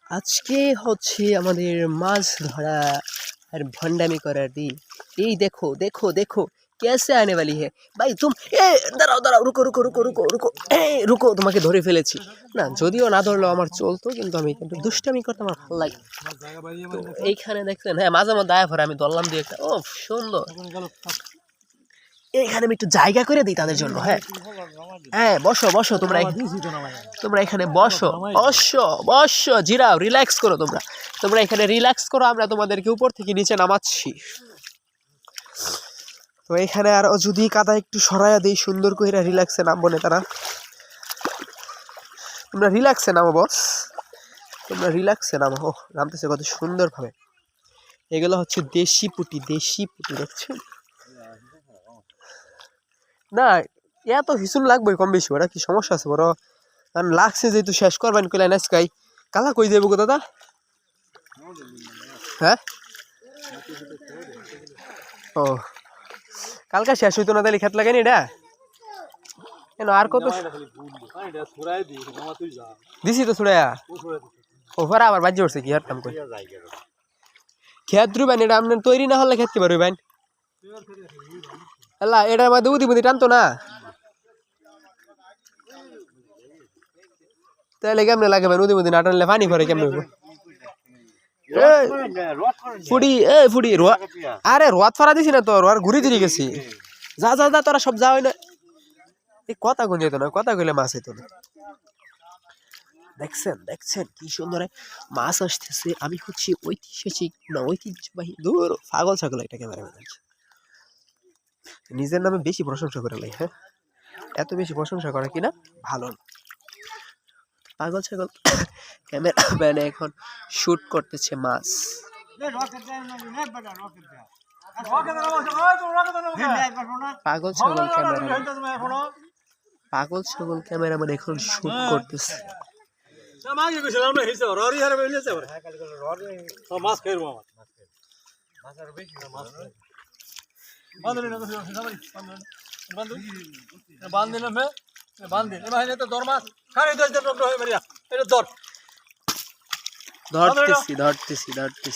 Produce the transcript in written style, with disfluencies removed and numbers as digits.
আজকে হচ্ছে আমাদের মাছ ধরা আর ভন্ডামি করার দিন। এই দেখো দেখো দেখো कैसे आने वाली है भाई तुम ए দাঁড়াও দাঁড়াও রুকো রুকো রুকো রুকো রুকো রুকো তোমাকে ধরে ফেলেছি না যদিও না ধরলেও আমার চলতো কিন্তু আমি কিন্তু দুষ্টামি করতে আমার ভালো লাগে তো এইখানে দেখছেন হ্যাঁ মাঝে মধ্যে আয়া পরে আমি ধরলাম দিয়ে একটা ও সুন্দর এইখানে আমি একটু জায়গা করে দিই তাদের জন্য হ্যাঁ হ্যাঁ বসো বসো তোমরা তোমরা এখানে বসো বসো বসো জিরাও রিল্যাক্স করো তোমরা তোমরা এখানে রিল্যাক্স করো আমরা তোমাদেরকে উপর থেকে নিচে নামাচ্ছি তো এখানে আর যদি কাদা একটু সরাইয়া দিই সুন্দর করে রিল্যাক্সে নামবো না তারা তোমরা রিল্যাক্সে নামো বস তোমরা রিল্যাক্সে নামো ও নামতেছে কত সুন্দরভাবে এগুলো হচ্ছে দেশি পুঁটি দেখছেন না এত হিসুন লাগবে কম বেশি ওরা কি সমস্যা আছে বড় কারণ লাগছে যেহেতু শেষ করবেন কইলেন আজকাই কালা কই যাবো গো দাদা হ্যাঁ ও কালকা শেষ হইতো না তাহলে খেত লাগেনি এটা কেন আর কত দিছি তো ছুড়াইয়া ওভার আবার বাজ্য উঠছে কি হারতাম কই খেত রুবেন এটা আপনার তৈরি না হলে খেতে পারবেন এলা এটার মধ্যে উদি বুদি টানতো না তাহলে কেমনে লাগবে উদি বুদি না টানলে পানি ভরে কেমনে ফুডি এ ফুডি আরে রোয়াত ফারা দিছি না তো আর ঘুরে দিয়ে গেছি যা যা যা তোরা সব যাওয়াই না এই কথা কোন যেত না কথা কইলে মাছ হইতো না দেখছেন দেখছেন কি সুন্দর মাছ আসতেছে আমি হচ্ছি ঐতিহাসিক না ঐতিহ্যবাহী দূর পাগল ছাগল একটা ক্যামেরাম্যান আছে নিজের নামে বেশি প্রশংসা করে লাই হ্যাঁ এত বেশি প্রশংসা করে কিনা ভালো না পাগল ছাগল ক্যামেরাম্যান এখন শুট করতেছে মাছ পাগল ছাগল ক্যামেরাম্যান এখন শুট করতেছে ধরতেছি